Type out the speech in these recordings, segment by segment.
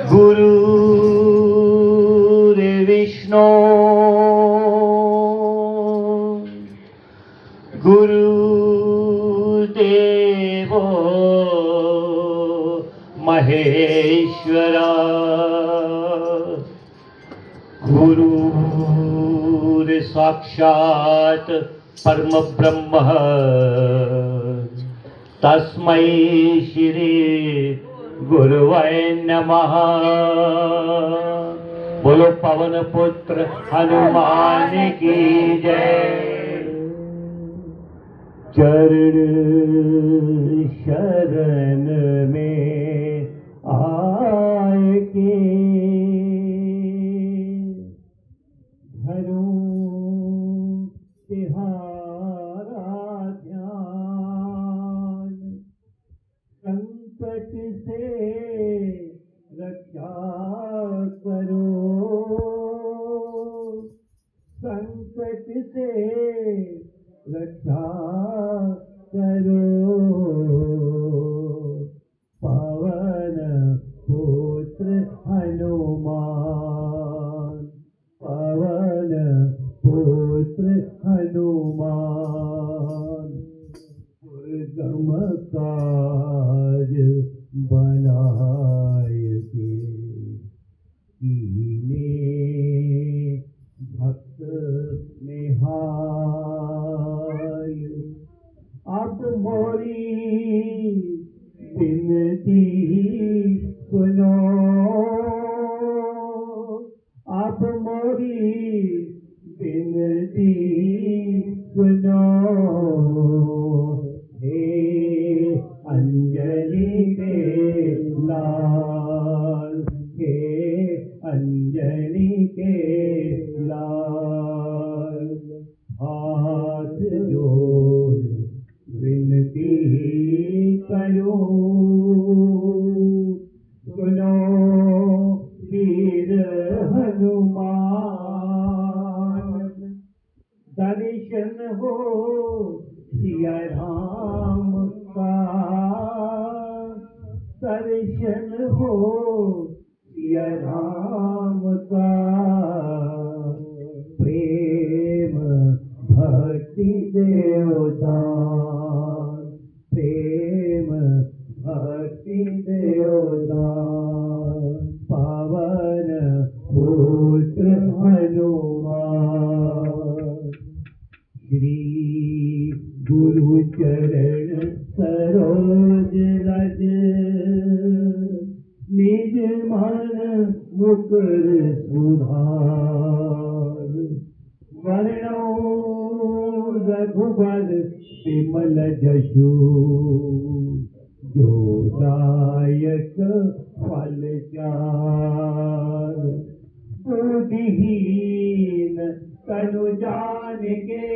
गुरुर्विष्णु गुरुदेवो महेश्वरा गुरुर्साक्षात् परमब्रह्म तस्मै श्री गुरुवे नमः। बोलो पवन पुत्र हनुमान की जय। चरण शरण में आए के धरूं तिहारा ध्यान। संकट से रक्षा करो, संकट से रक्षा करो। पवन पुत्र हनुमान, पवन पुत्र हनुमान। दुर्गम काज बनाए के कीने भक्त निहाल। अब मोरी विनती सुनो, अब मोरी विनती सुनो। हे अंजलि के लाल, हे अंजलि के लाल। हाथ जोड़ विनती करो, सुनो वीर हनुमान। दर्शन हो सिया राम का, दर्शन हो सिया राम का। प्रेम भक्ति देवदान, प्रेम भक्ति देवदान। पावन पुत्र हनुमान। श्री गुरु चरण सरोज रज, निज मन मुकुर सुधार। वर्णो रघुबर विमल जसु, जो दायक फल चार। बुद्धिहीन तनु जानिके,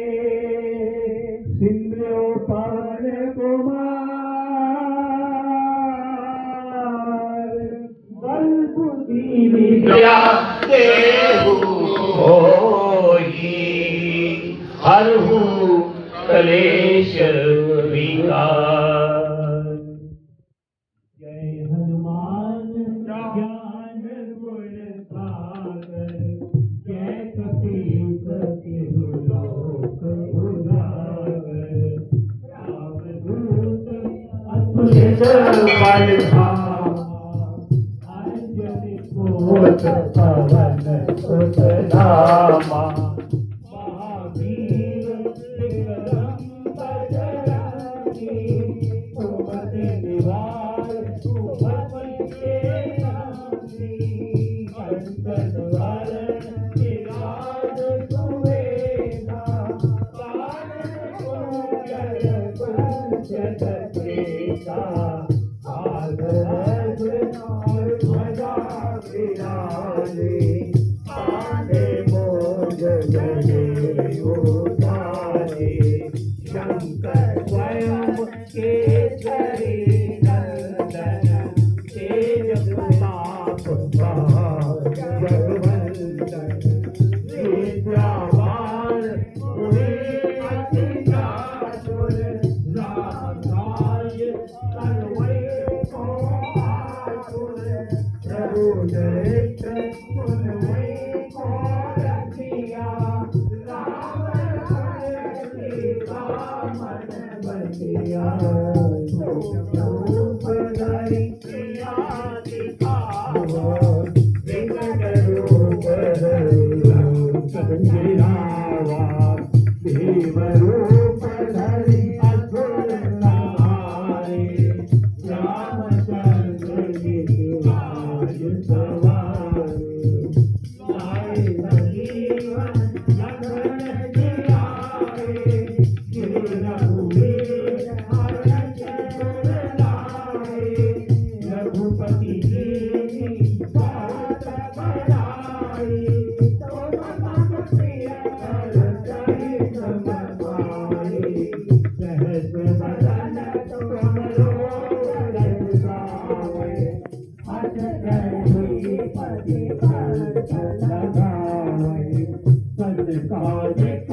सिमरो पवन कुमार। बल बुद्धि विद्या देहु होई, हरहु कलेश विकार। जय हनुमान ज्ञान गुण सागर, जय कपीस तिहु लोक उजागर। रामदूत अतुलित बल धामा, अंजनी पुत्र पवन सुत नामा। महावीर विक्रम बजरंगी, सुमति निवार सुमति के नामी। कंचन वरण विराज सुवेशा, कानन कुंडल कुंचन केसा। हाथ दरिद्र उन्हें को रखिया राम सीता मन बसिया रूप धरि प्रिया दिखावा विकट रूप धरि गिरावा देव रूप धरि असुर सहारे रामचंद्र जी राज सवारे लाए संजीवन लखन जियाए श्री रघुवीर हरष सुर लाए रघुपति कीन्ही बहुत बड़ाई तुम मम प्रिय कर सहित समाए सहस बदन तुमरो रस गावे हठ कहि पति पंथ लगावे संकालिक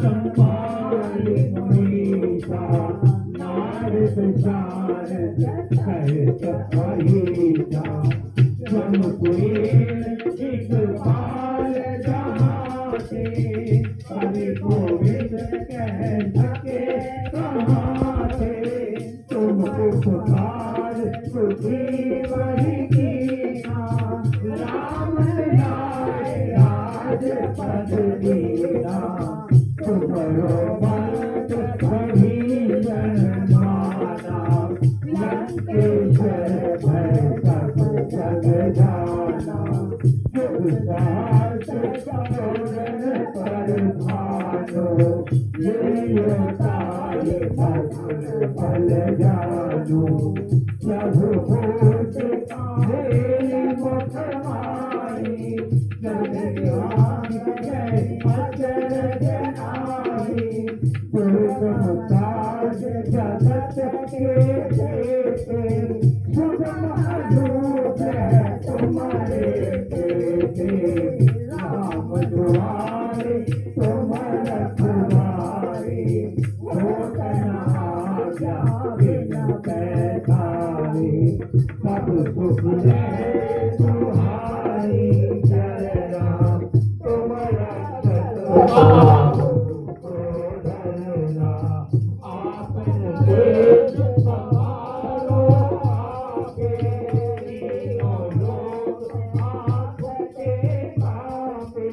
संपादि मनीषा नारद शारद सहित अहिषा जम कुलीन इकबाल जहाते हरि गोविंद कह सके कहाँ थे तुम उपकार सुग्रीव ही कीना राम लाए राजपद दीना तुमरो बल भीषण माना लंकेश्वर भय सब जग जाना जुग सहस्र सरोजन परभानो ये फल जानो प्रभु भूत मेरी मुख मारी अचरज नारी दुर्गम काज जगत के देते सुगम अधूप तुम्हारे देते राम दुआरे तुम रखवारे सब सुख तुम्हारी चरणा तुम धरना आपन देश संभालो आगे तीनों लोग आँख के कांपे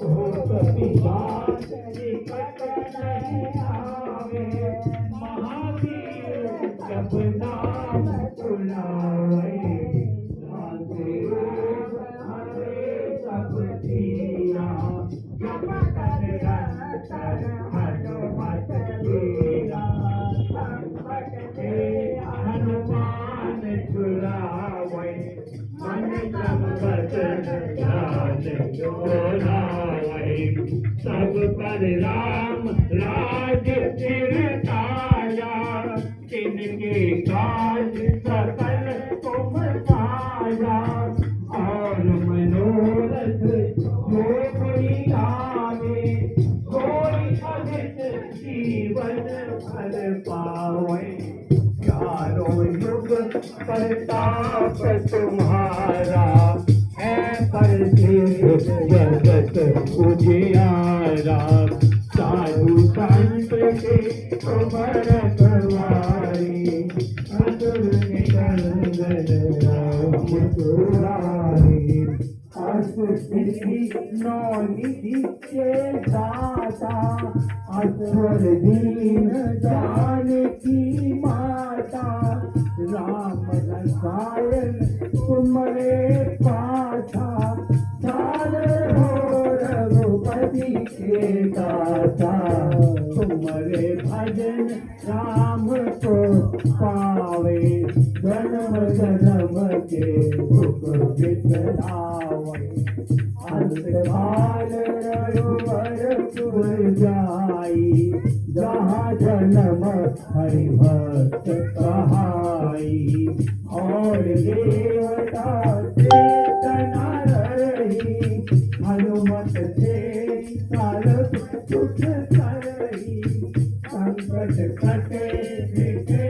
भूत पिशाच निकट नहीं आवे महावीर जब नाम सुनावे शांति रूप हरे सब जिया जब कर रंतर हनुमत वीरा संकट से हनुमान छुड़ावे मन क्रम वचन ध्यान जो लावे सब पर राम राज चिरकाया तिनके काज सकल तुम पाया और मनोरथ जो कोई आवे कोई अमित जीवन फल पावे चारों युग प्रताप तुम्हारा है प्रसिद्ध जगत उजियारा साधु संत के तुम रखवारे असुर निकंदन राम दुलारे अस्थिति नौ निधि के दाता असुर दीन जानकी माता राम रसायन तुम्हारे पाछा सारे हो रघुपति के दाता तुम्हारे भजन राम को पावे जन्म जन्म के दुख बिसरावे अंतकाल रघुवर पुर जाई जहाँ जन्म हरि भक्त कहाई और देवता चेतना रही हनुमत से सर्व सुख करही संकट कटे मिटे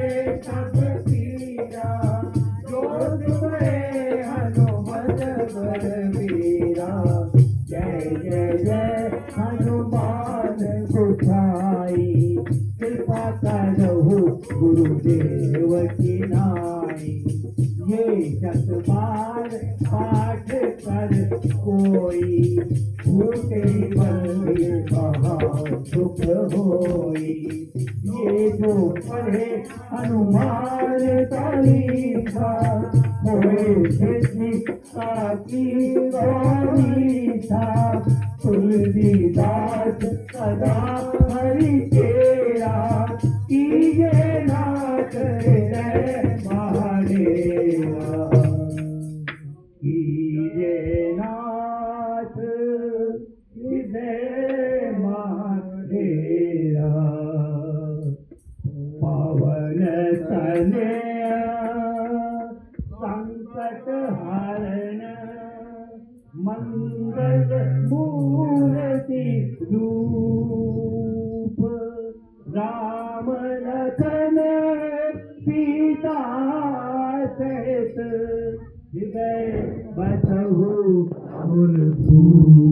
सब पीरा जो तुम्हें हनुमत नाई। ये शतबार पाठ कर कोई, फूटे बंदे बहुत सुख होई। ये जो पढ़े हनुमान चालीसा, होए सिद्धि साकी गौरीसा। तुलसीदास सदा हरि तेरा, कीजे नाथ हृदय महादेवा। कीजे नाथ हृदय महादेवा। पावन तनया संकट हरण, मंगल मूर्ति रूप। राम लखन सीता सहित, हृदय बसहु गुरु।